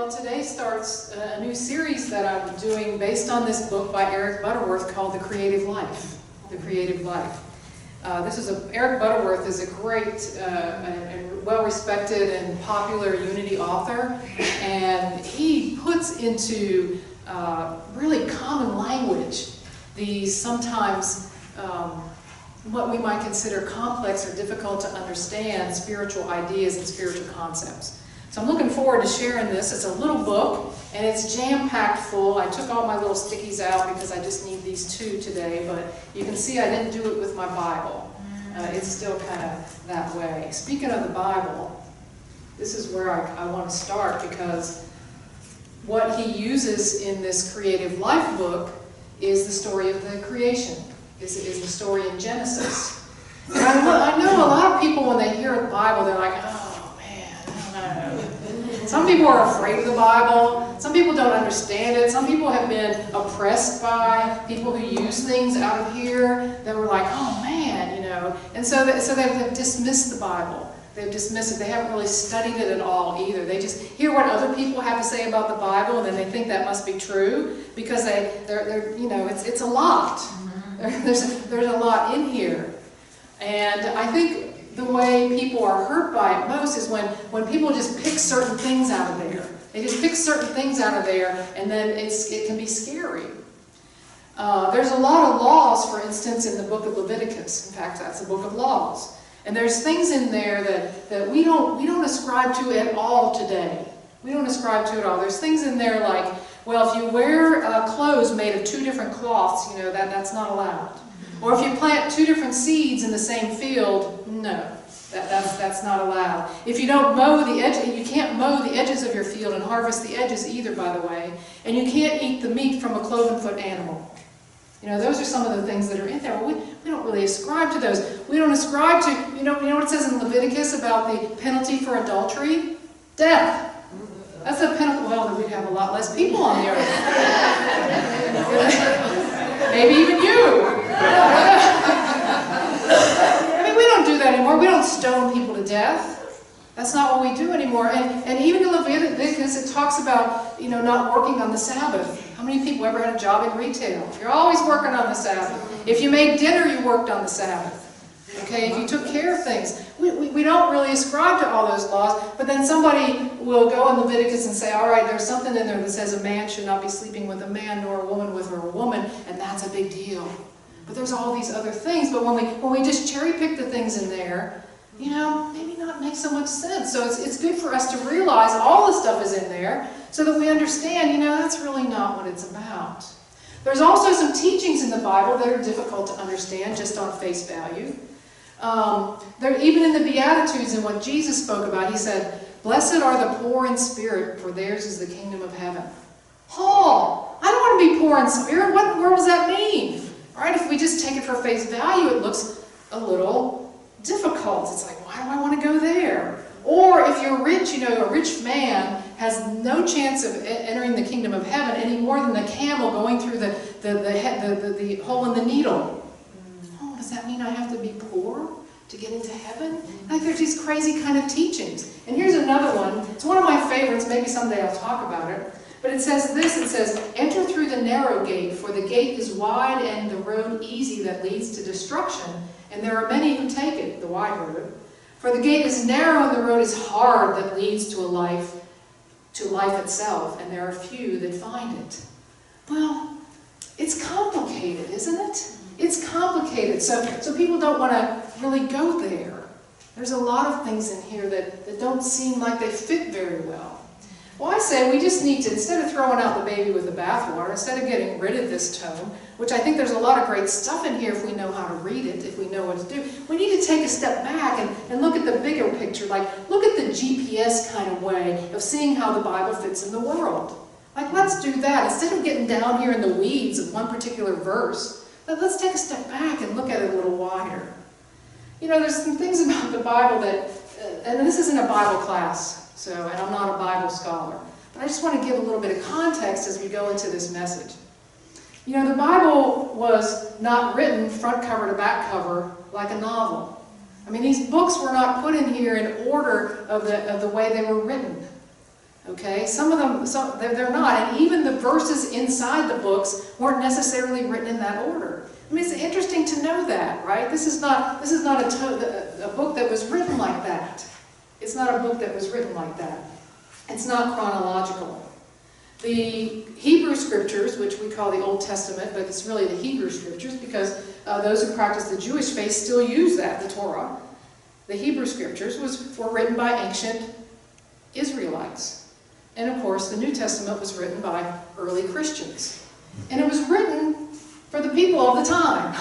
Well, today starts a new series that I'm doing based on this book by Eric Butterworth called The Creative Life. The Creative Life. Eric Butterworth is a great and well-respected and popular Unity author, and he puts into really common language these sometimes what we might consider complex or difficult to understand spiritual ideas and spiritual concepts. So I'm looking forward to sharing this. It's a little book, and it's jam-packed full. I took all my little stickies out because I just need these two today, but you can see I didn't do it with my Bible. It's still kind of that way. Speaking of the Bible, this is where I want to start, because what he uses in this Creative Life book is the story of the creation, is the story in Genesis. And I know a lot of people, when they hear the Bible, they're like, oh man, I don't know. Some people are afraid of the Bible. Some people don't understand it. Some people have been oppressed by people who use things out of here that were like, oh man, you know. And so they've dismissed the Bible. They've dismissed it. They haven't really studied it at all either. They just hear what other people have to say about the Bible, and then they think that must be true because they're you know, it's a lot. There's a lot in here. And I think the way people are hurt by it most is when people just pick certain things out of there. They just pick certain things out of there, and then it can be scary. There's a lot of laws, for instance, in the book of Leviticus. In fact, that's the book of laws. And there's things in there that we don't ascribe to at all today. We don't ascribe to at all. There's things in there like, well, if you wear clothes made of two different cloths, you know, that's not allowed. Or if you plant two different seeds in the same field, no, that's not allowed. If you don't mow the edge, you can't mow the edges of your field and harvest the edges either, by the way. And you can't eat the meat from a cloven-foot animal. You know, those are some of the things that are in there. Well, we don't really ascribe to those. We don't ascribe to, you know what it says in Leviticus about the penalty for adultery? Death. That's the penalty. Well, we'd have a lot less people on the earth. Maybe even you. I mean, we don't do that anymore. We don't stone people to death. That's not what we do anymore. And even in Leviticus, it talks about, you know, not working on the Sabbath. How many people ever had a job in retail? You're always working on the Sabbath. If you made dinner, you worked on the Sabbath. Okay, if you took care of things. We don't really ascribe to all those laws, but then somebody will go in Leviticus and say, all right, there's something in there that says a man should not be sleeping with a man, nor a woman with a woman, and that's a big deal. But there's all these other things, but when we just cherry pick the things in there, you know, maybe not make so much sense. So it's good for us to realize all the stuff is in there so that we understand, you know, that's really not what it's about. There's also some teachings in the Bible that are difficult to understand just on face value. Even in the Beatitudes and what Jesus spoke about, he said, blessed are the poor in spirit, for theirs is the kingdom of heaven. Oh, I don't want to be poor in spirit. What does that mean? All right, if we just take it for face value, it looks a little difficult. It's like, why do I want to go there? Or if you're rich, you know, a rich man has no chance of entering the kingdom of heaven any more than the camel going through the hole in the needle. Oh, does that mean I have to be poor to get into heaven? Like, there's these crazy kind of teachings. And here's another one. It's one of my favorites. Maybe someday I'll talk about it. But it says this, it says, enter through the narrow gate, for the gate is wide and the road easy that leads to destruction, and there are many who take it, the wide road. For the gate is narrow and the road is hard that leads to life itself, and there are few that find it. Well, it's complicated, isn't it? It's complicated, so people don't want to really go there. There's a lot of things in here that don't seem like they fit very well. Well, I say we just need to, instead of throwing out the baby with the bathwater, instead of getting rid of this tome, which I think there's a lot of great stuff in here if we know how to read it, if we know what to do, we need to take a step back and look at the bigger picture, like look at the GPS kind of way of seeing how the Bible fits in the world. Like, let's do that. Instead of getting down here in the weeds of one particular verse, let's take a step back and look at it a little wider. You know, there's some things about the Bible that, and this isn't a Bible class, and I'm not a Bible scholar, but I just want to give a little bit of context as we go into this message. You know, the Bible was not written front cover to back cover like a novel. I mean, these books were not put in here in order of the way they were written. Okay, some of them, they're not, and even the verses inside the books weren't necessarily written in that order. I mean, it's interesting to know that, right? This is not a book that was written like that. It's not a book that was written like that. It's not chronological. The Hebrew Scriptures, which we call the Old Testament, but it's really the Hebrew Scriptures because those who practice the Jewish faith still use that, the Torah. The Hebrew Scriptures were written by ancient Israelites. And of course, the New Testament was written by early Christians. And it was written for the people of the time.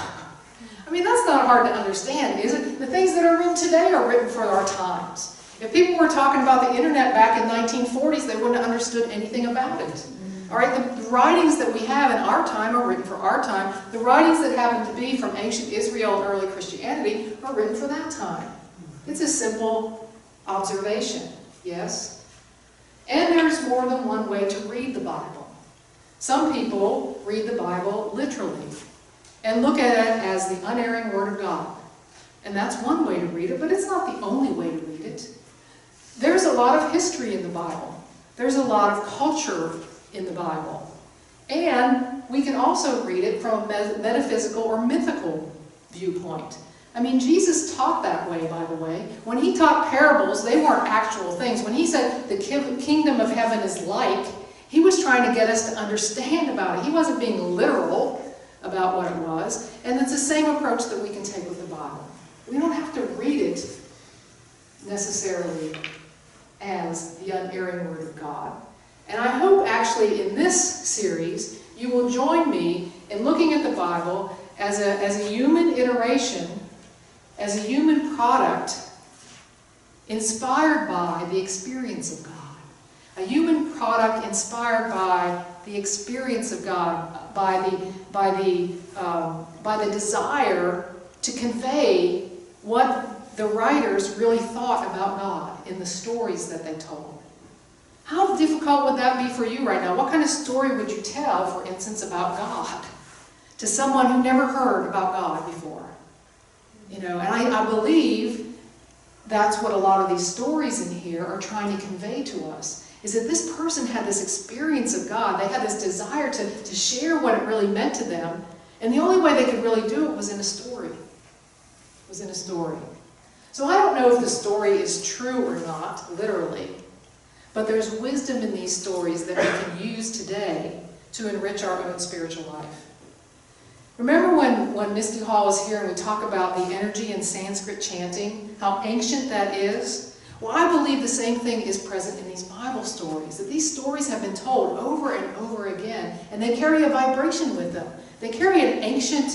I mean, that's not hard to understand, is it? The things that are written today are written for our times. If people were talking about the internet back in the 1940s, they wouldn't have understood anything about it. All right, the writings that we have in our time are written for our time. The writings that happen to be from ancient Israel and early Christianity are written for that time. It's a simple observation, yes? And there's more than one way to read the Bible. Some people read the Bible literally and look at it as the unerring Word of God. And that's one way to read it, but it's not the only way to read it. There's a lot of history in the Bible. There's a lot of culture in the Bible. And we can also read it from a metaphysical or mythical viewpoint. I mean, Jesus taught that way, by the way. When he taught parables, they weren't actual things. When he said the kingdom of heaven is like, he was trying to get us to understand about it. He wasn't being literal about what it was. And it's the same approach that we can take with the Bible. We don't have to read it necessarily as the unerring Word of God. And I hope actually in this series you will join me in looking at the Bible as a human iteration, as a human product inspired by the experience of God. A human product inspired by the experience of God, by the desire to convey what the writers really thought about God in the stories that they told. How difficult would that be for you right now? What kind of story would you tell, for instance, about God to someone who never heard about God before? You know, and I believe that's what a lot of these stories in here are trying to convey to us, is that this person had this experience of God. They had this desire to share what it really meant to them, and the only way they could really do it was in a story. So I don't know if the story is true or not, literally, but there's wisdom in these stories that we can use today to enrich our own spiritual life. Remember when Misty Hall was here and we talk about the energy in Sanskrit chanting, how ancient that is? Well, I believe the same thing is present in these Bible stories, that these stories have been told over and over again, and they carry a vibration with them. They carry an ancient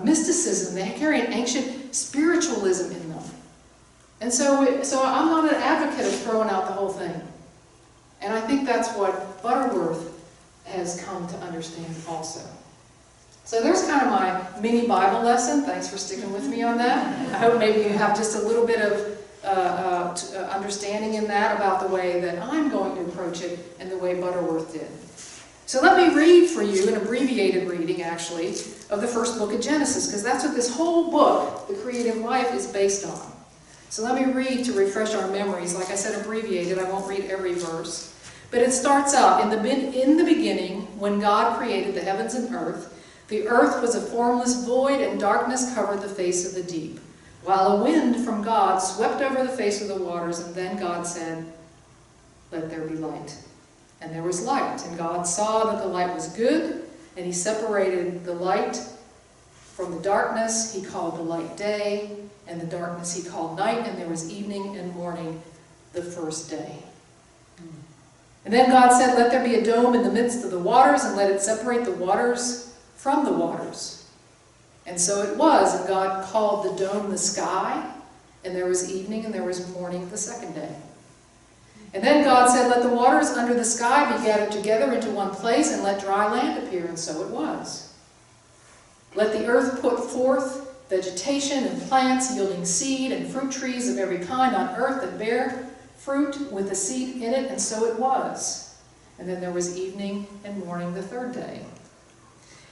mysticism, they carry an ancient spiritualism in them. And so I'm not an advocate of throwing out the whole thing. And I think that's what Butterworth has come to understand also. So there's kind of my mini Bible lesson. Thanks for sticking with me on that. I hope maybe you have just a little bit of understanding in that about the way that I'm going to approach it and the way Butterworth did. So let me read for you an abbreviated reading, actually, of the first book of Genesis, because that's what this whole book, The Creative Life, is based on. So let me read to refresh our memories. Like I said, abbreviated. I won't read every verse. But it starts out, in the beginning, when God created the heavens and earth, the earth was a formless void, and darkness covered the face of the deep, while a wind from God swept over the face of the waters, and then God said, "Let there be light." And there was light, and God saw that the light was good, and he separated the light from the darkness. He called the light day, and the darkness he called night, and there was evening and morning the first day. And then God said, "Let there be a dome in the midst of the waters, and let it separate the waters from the waters." And so it was, and God called the dome the sky, and there was evening and there was morning the second day. And then God said, "Let the waters under the sky be gathered together into one place, and let dry land appear," and so it was. "Let the earth put forth vegetation and plants yielding seed, and fruit trees of every kind on earth that bear fruit with the seed in it," and so it was. And then there was evening and morning the third day.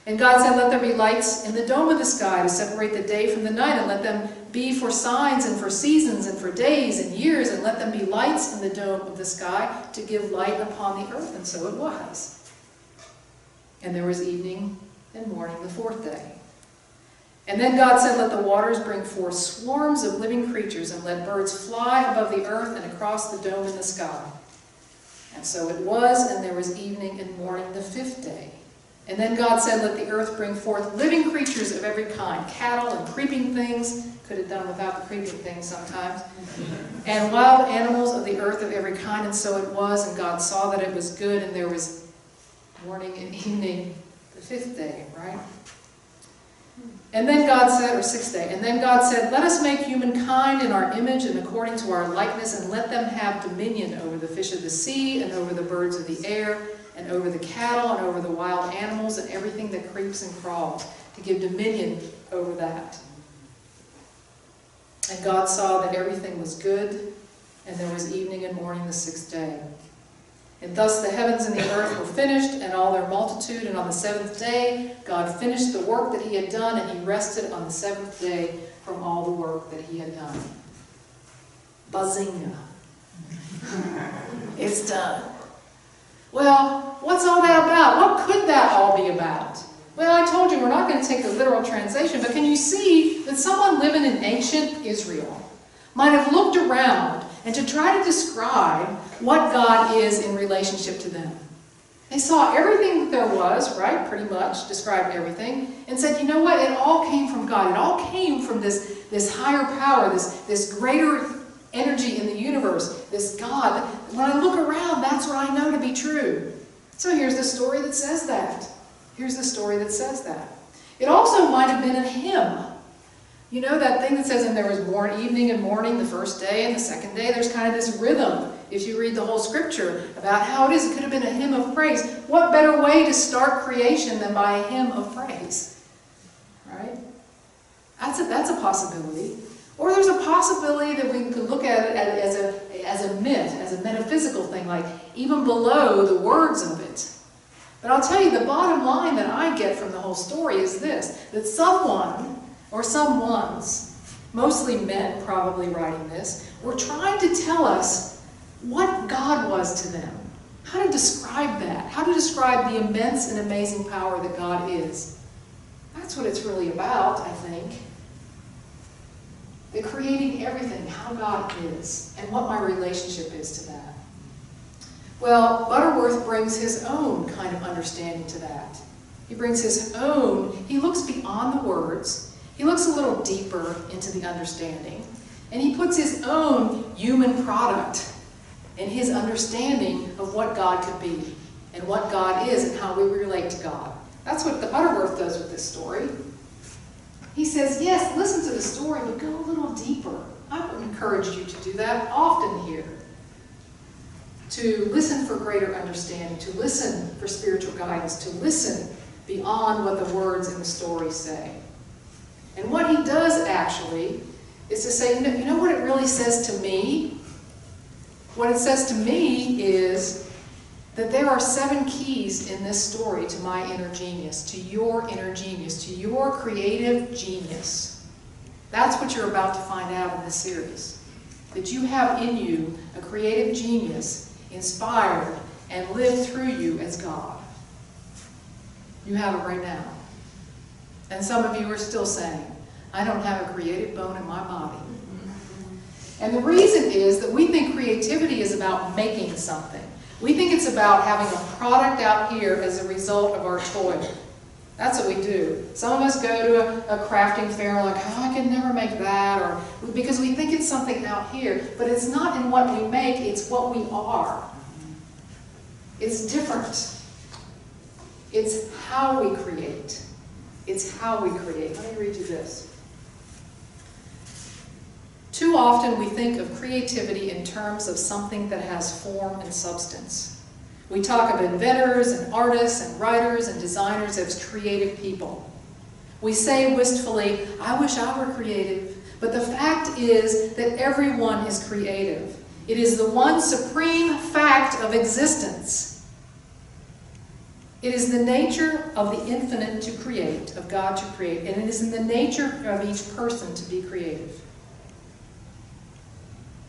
And God said, "Let there be lights in the dome of the sky to separate the day from the night, and let them be for signs and for seasons and for days and years, and let them be lights in the dome of the sky to give light upon the earth. And so it was. And there was evening and morning the fourth day. And then God said, let the waters bring forth swarms of living creatures, and let birds fly above the earth and across the dome in the sky. And so it was, and there was evening and morning the fifth day. And then God said, let the earth bring forth living creatures of every kind, cattle and creeping things, could have done without the creeping things sometimes, and wild animals of the earth of every kind. And so it was, and God saw that it was good, and there was morning and evening the fifth day, right? And then God said, or sixth day, and then God said, let us make humankind in our image and according to our likeness, and let them have dominion over the fish of the sea, and over the birds of the air, and over the cattle, and over the wild animals, and everything that creeps and crawls, to give dominion over that. And God saw that everything was good, and there was evening and morning the sixth day. And thus the heavens and the earth were finished, and all their multitude, and on the seventh day God finished the work that he had done, and he rested on the seventh day from all the work that he had done. Bazinga. It's done. Well, what's all that about? What could that all be about? Well, I told you we're not going to take the literal translation, but can you see that someone living in ancient Israel might have looked around and to try to describe what God is in relationship to them? They saw everything that there was, right, pretty much, described everything, and said, you know what, it all came from God. It all came from this higher power, this greater energy in the universe, this God. When I look around, that's what I know to be true. So here's the story that says that. Here's the story that says that. It also might have been a hymn. You know that thing that says, and there was evening and morning the first day and the second day? There's kind of this rhythm, if you read the whole scripture, about how it is. It could have been a hymn of praise. What better way to start creation than by a hymn of praise? Right? That's a possibility. Or there's a possibility that we could look at it as a myth, as a metaphysical thing, like even below the words of it. But I'll tell you, the bottom line that I get from the whole story is this, that someone, or someones, mostly men probably writing this, were trying to tell us what God was to them. How to describe that. How to describe the immense and amazing power that God is. That's what it's really about, I think. The creating everything, how God is, and what my relationship is to that. Well, Butterworth brings his own kind of understanding to that. He brings his own, he looks beyond the words, he looks a little deeper into the understanding, and he puts his own human product and his understanding of what God could be, and what God is, and how we relate to God. That's what the Butterworth does with this story. He says, yes, listen to the story, but go a little deeper. I would encourage you to do that often here. To listen for greater understanding, to listen for spiritual guidance, to listen beyond what the words in the story say. And what he does actually is to say, you know what it really says to me? What it says to me is that there are 7 keys in this story to my inner genius, to your inner genius, to your creative genius. That's what you're about to find out in this series. That you have in you a creative genius inspired and lived through you as God. You have it right now. And some of you are still saying, I don't have a creative bone in my body. And the reason is that we think creativity is about making something. We think it's about having a product out here as a result of our toil. That's what we do. Some of us go to a crafting fair like, oh, I could never make that, or because we think it's something out here. But it's not in what we make, it's what we are. It's different. It's how we create. It's how we create. Let me read you this. Too often we think of creativity in terms of something that has form and substance. We talk of inventors and artists and writers and designers as creative people. We say wistfully, I wish I were creative, but the fact is that everyone is creative. It is the one supreme fact of existence. It is the nature of the infinite to create, of God to create, and it is in the nature of each person to be creative.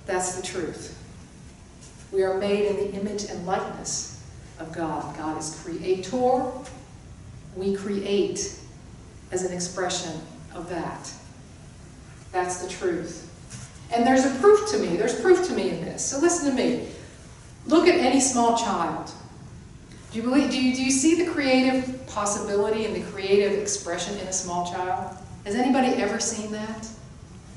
That's the truth. We are made in the image and likeness of God. God is creator. We create as an expression of that. That's the truth. And there's a proof to me. There's proof to me in this. So listen to me. Look at any small child. Do you see the creative possibility and the creative expression in a small child? Has anybody ever seen that?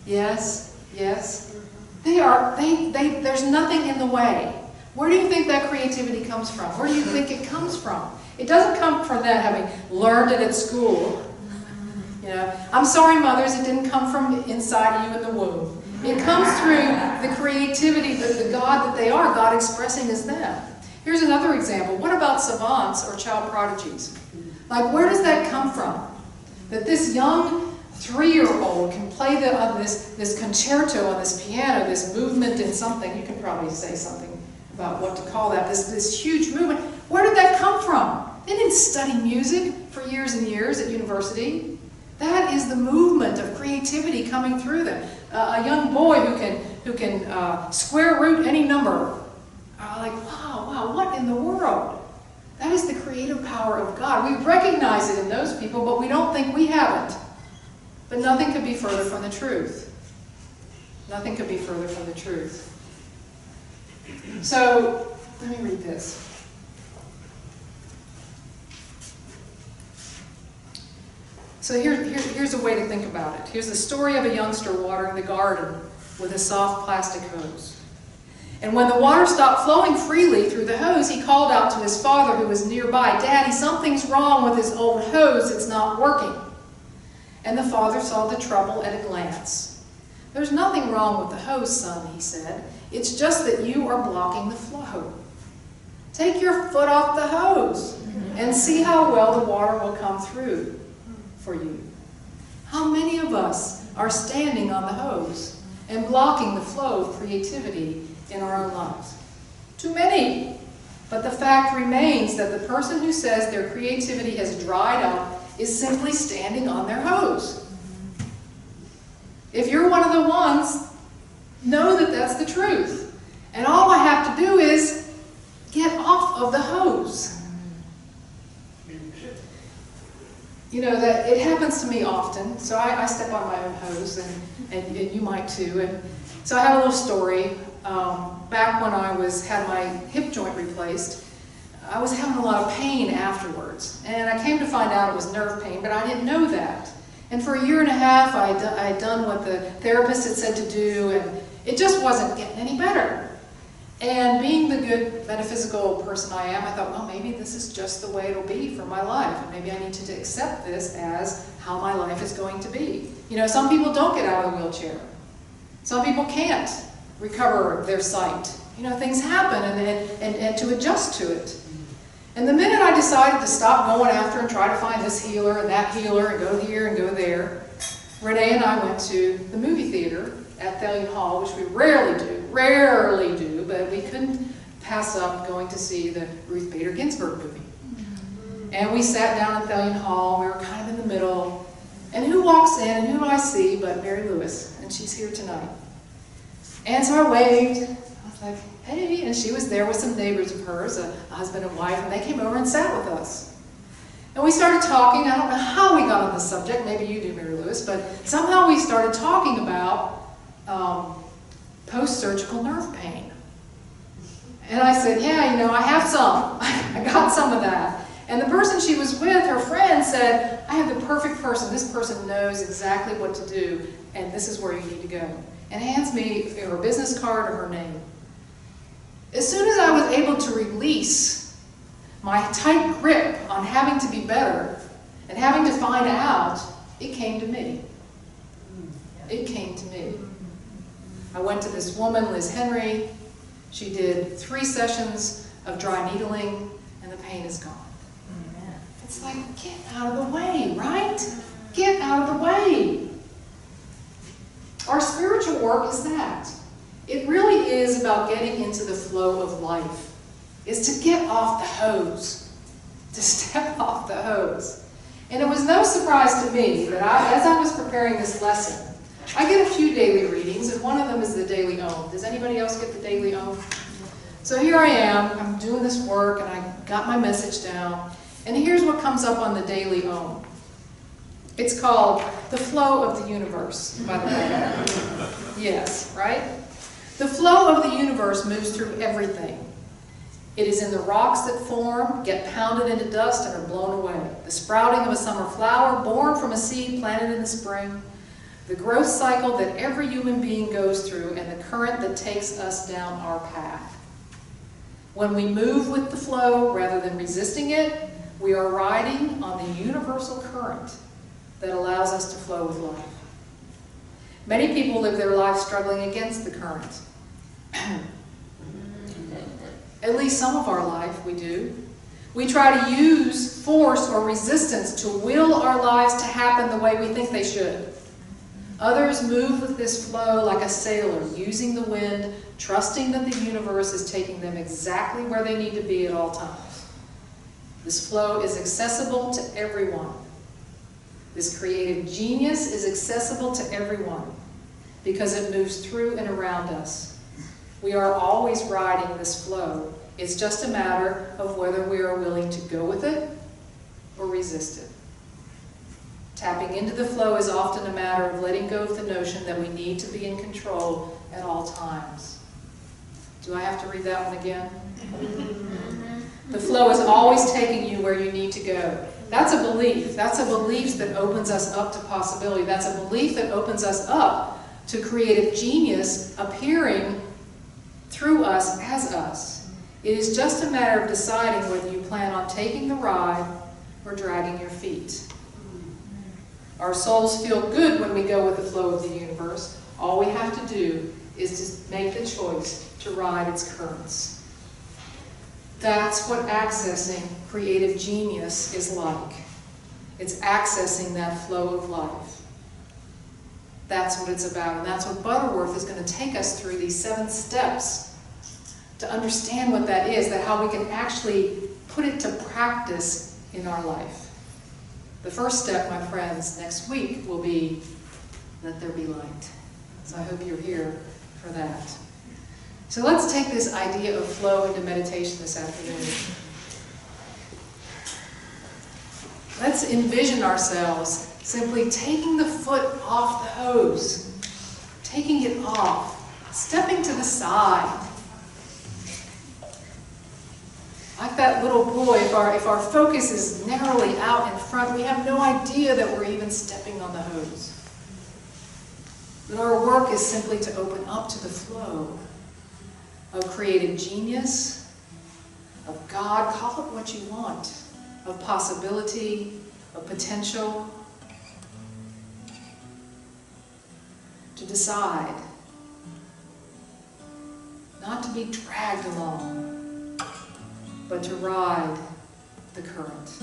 Yes? Yes? There's nothing in the way. Where do you think that creativity comes from? Where do you think it comes from? It doesn't come from that having learned it at school. You know, I'm sorry, mothers, it didn't come from inside you in the womb. It comes through the creativity, the God that they are, God expressing as them. Here's another example. What about savants or child prodigies? Like, where does that come from? That this young 3-year-old can play this concerto on this piano, this movement in something. You can probably say something about what to call that, this huge movement. Where did that come from? They didn't study music for years and years at university. That is the movement of creativity coming through them. A young boy who can square root any number. Like, wow, what in the world? That is the creative power of God. We recognize it in those people, but we don't think we have it. But nothing could be further from the truth. Nothing could be further from the truth. So, let me read this. So here's a way to think about it. Here's the story of a youngster watering the garden with a soft plastic hose. And when the water stopped flowing freely through the hose, he called out to his father who was nearby, "Daddy, something's wrong with this old hose. It's not working." And the father saw the trouble at a glance. "There's nothing wrong with the hose, son," he said. "It's just that you are blocking the flow. Take your foot off the hose and see how well the water will come through for you." How many of us are standing on the hose and blocking the flow of creativity in our own lives? Too many. But the fact remains that the person who says their creativity has dried up is simply standing on their hose. If you're one of the ones, know that that's the truth. And all I have to do is get off of the hose. You know, that it happens to me often. So I step on my own hose, and you might too. And so I have a little story. Back when I had my hip joint replaced, I was having a lot of pain afterwards. And I came to find out it was nerve pain, but I didn't know that. And for 1.5 years, I had done what the therapist had said to do, and it just wasn't getting any better. And being the good metaphysical person I am, I thought, well, maybe this is just the way it'll be for my life. And maybe I need to accept this as how my life is going to be. You know, some people don't get out of the wheelchair. Some people can't recover their sight. You know, things happen, and to adjust to it. And the minute I decided to stop going after and try to find this healer and that healer and go here and go there, Renee and I went to the movie theater at Thellion Hall, which we rarely do, but we couldn't pass up going to see the Ruth Bader Ginsburg movie. And we sat down at Thellion Hall. We were kind of in the middle. And who walks in, and who do I see but Mary Lewis, and she's here tonight. And so I waved. I was like, hey, and she was there with some neighbors of hers, a husband and wife, and they came over and sat with us. And we started talking. I don't know how we got on this subject. Maybe you do, Mary Lewis, but somehow we started talking about post-surgical nerve pain. And I said, yeah, you know, I have some. I got some of that. And the person she was with, her friend, said, I have the perfect person. This person knows exactly what to do, and this is where you need to go. And hands me her business card or her name. As soon as I was able to release my tight grip on having to be better and having to find out, it came to me. It came to me. I went to this woman, Liz Henry. She did 3 sessions of dry needling, and the pain is gone. Amen. It's like, get out of the way, right? Get out of the way. Our spiritual work is that. It really is about getting into the flow of life. It's to get off the hose. to step off the hose. And it was no surprise to me that as I was preparing this lesson, I get a few daily readings, and one of them is the Daily Ohm. Does anybody else get the Daily Ohm? So here I am, I'm doing this work, and I got my message down, and here's what comes up on the Daily Ohm. It's called The Flow of the Universe, by the way. Yes, right? The flow of the universe moves through everything. It is in the rocks that form, get pounded into dust, and are blown away. The sprouting of a summer flower, born from a seed planted in the spring. The growth cycle that every human being goes through, and the current that takes us down our path. When we move with the flow rather than resisting it, we are riding on the universal current that allows us to flow with life. Many people live their lives struggling against the current. At least some of our life we do. We try to use force or resistance to will our lives to happen the way we think they should. Others move with this flow like a sailor, using the wind, trusting that the universe is taking them exactly where they need to be at all times. This flow is accessible to everyone. This creative genius is accessible to everyone because it moves through and around us. We are always riding this flow. It's just a matter of whether we are willing to go with it or resist it. Tapping into the flow is often a matter of letting go of the notion that we need to be in control at all times. Do I have to read that one again? The flow is always taking you where you need to go. That's a belief. That's a belief that opens us up to possibility. That's a belief that opens us up to creative genius appearing through us as us. It is just a matter of deciding whether you plan on taking the ride or dragging your feet. Our souls feel good when we go with the flow of the universe. All we have to do is to make the choice to ride its currents. That's what accessing creative genius is like. It's accessing that flow of life. That's what it's about, and that's what Butterworth is going to take us through, these 7 steps, to understand what that is, that how we can actually put it to practice in our life. The first step, my friends, next week will be, let there be light. So I hope you're here for that. So let's take this idea of flow into meditation this afternoon. Let's envision ourselves simply taking the foot off the hose, taking it off, stepping to the side. Like that little boy, if our focus is narrowly out in front, we have no idea that we're even stepping on the hose. But our work is simply to open up to the flow of creative genius, of God, call it what you want, of possibility, of potential, to decide not to be dragged along, but to ride the current.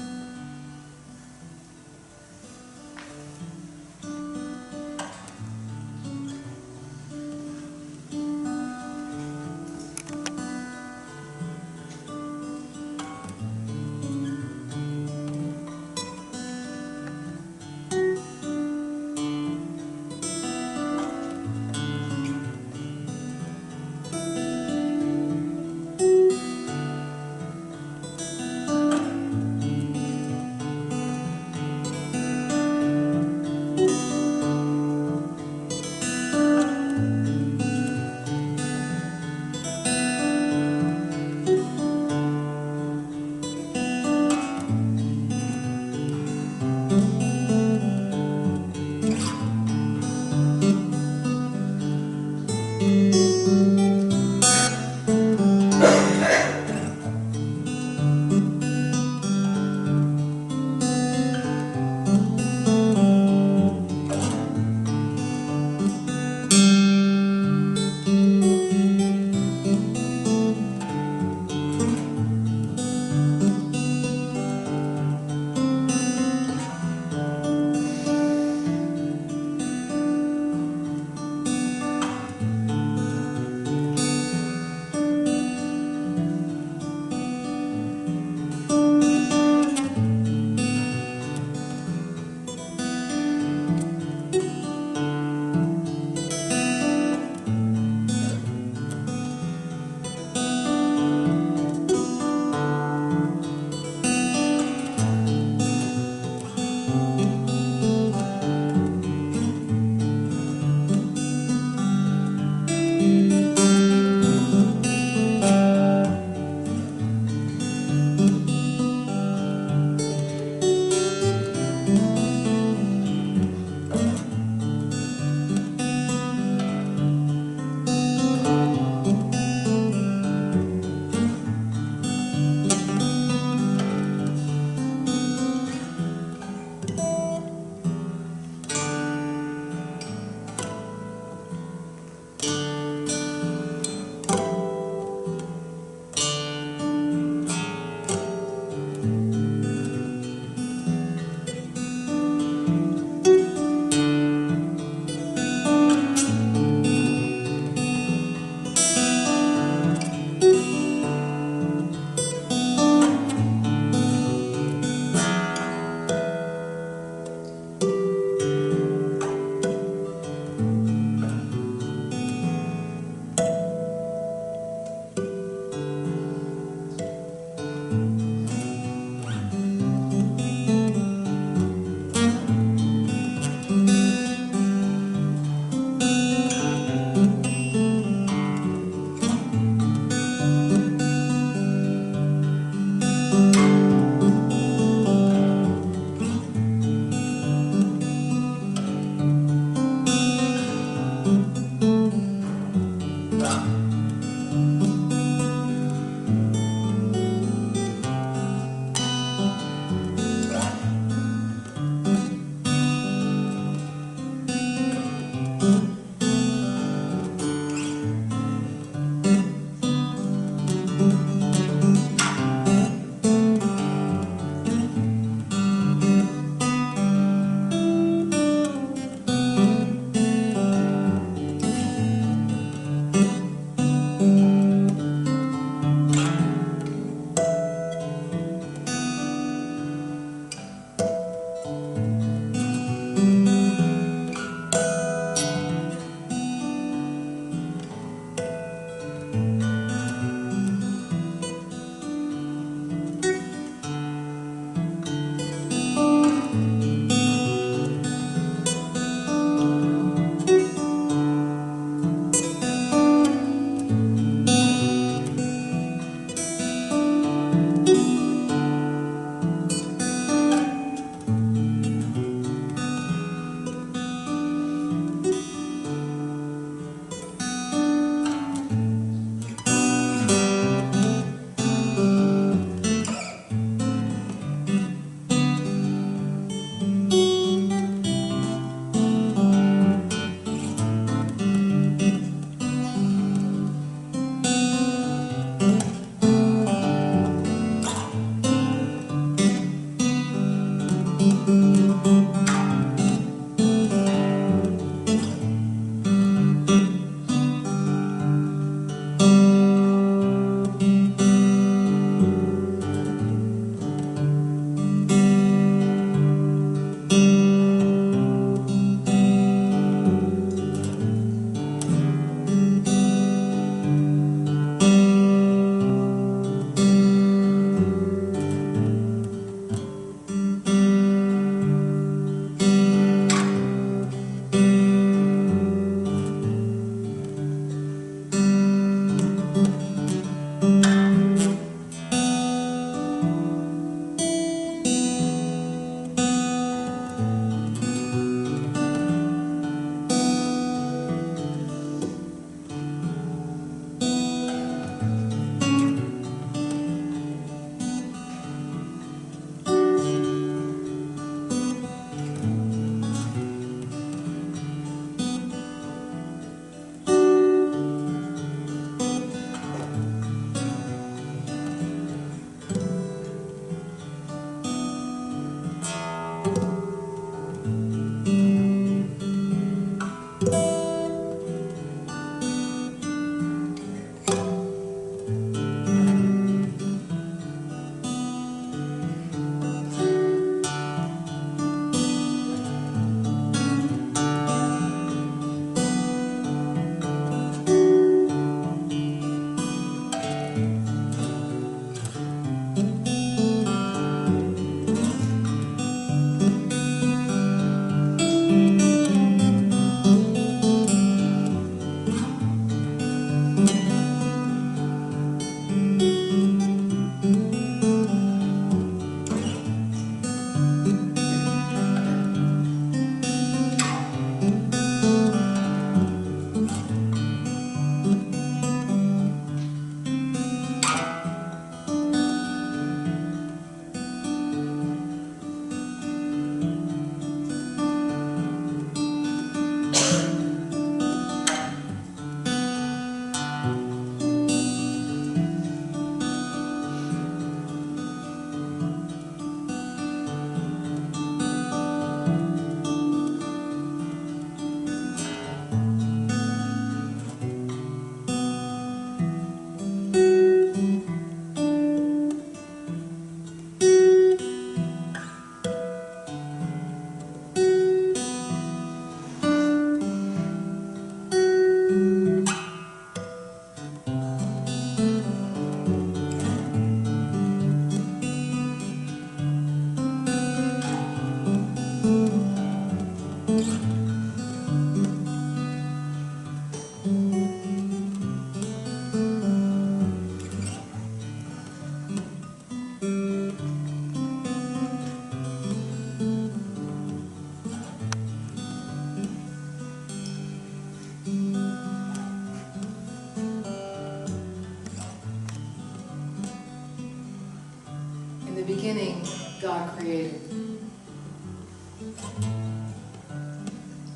beginning, God created.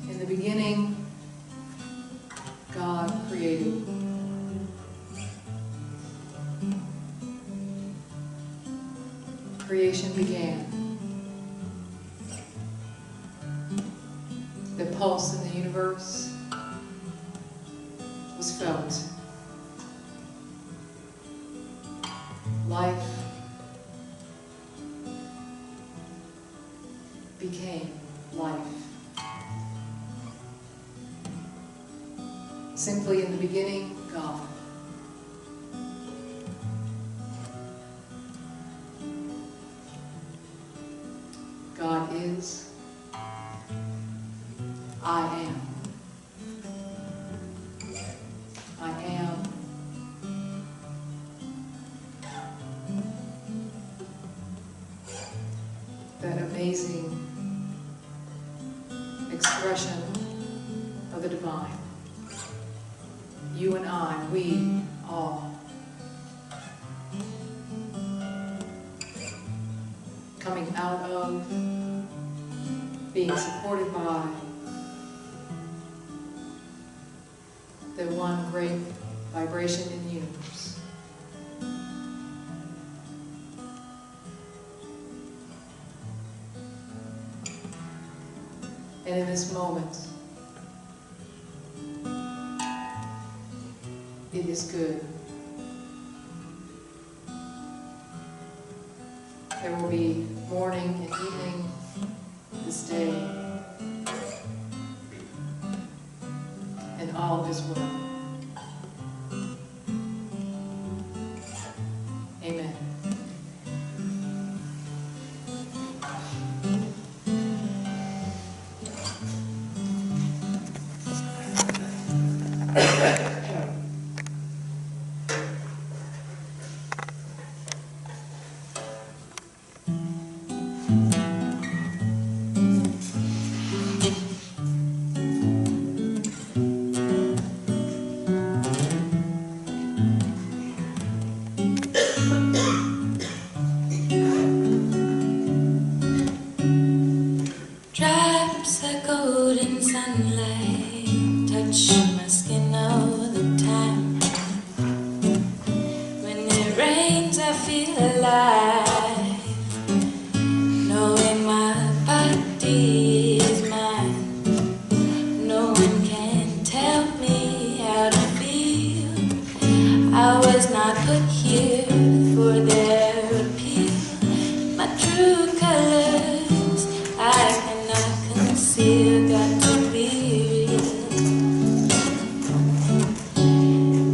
In the beginning, God created. Creation began. The pulse in the universe was felt. Life became life. Simply in the beginning, God. God is. I am. I am. That amazing expression of the divine. You and I, we all. Coming out of, being supported by the one great vibration in the universe. And in this moment, it is good. There will be morning and evening this day, and all is well. Amen. Drops of golden sunlight touch my skin all the time. When it rains, I feel alive, knowing my body is mine. No one can tell me how to feel. I was not put here for their appeal. My true colors, I conceal, got to be real.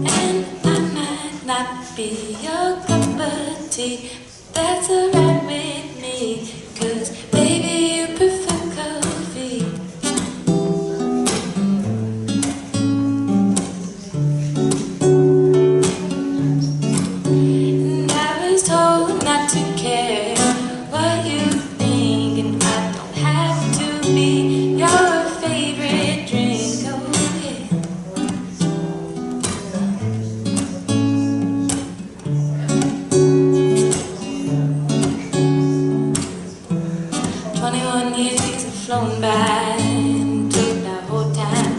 And I might not be your cup of tea, but that's alright with me, 'cause baby you prefer coffee. And I was told not to care what you think, and I don't have to be your favorite drink, oh yeah. 21 years have flown by, and took that whole time.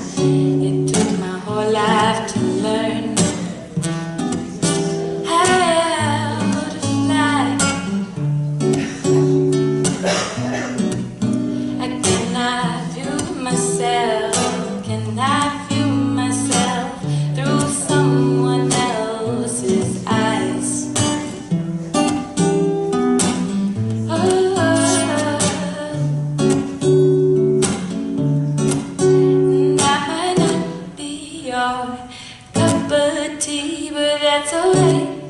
It took my whole life to learn how to fly. Can I view myself through someone else's eyes? Oh, I might not be your cup of tea, but that's alright.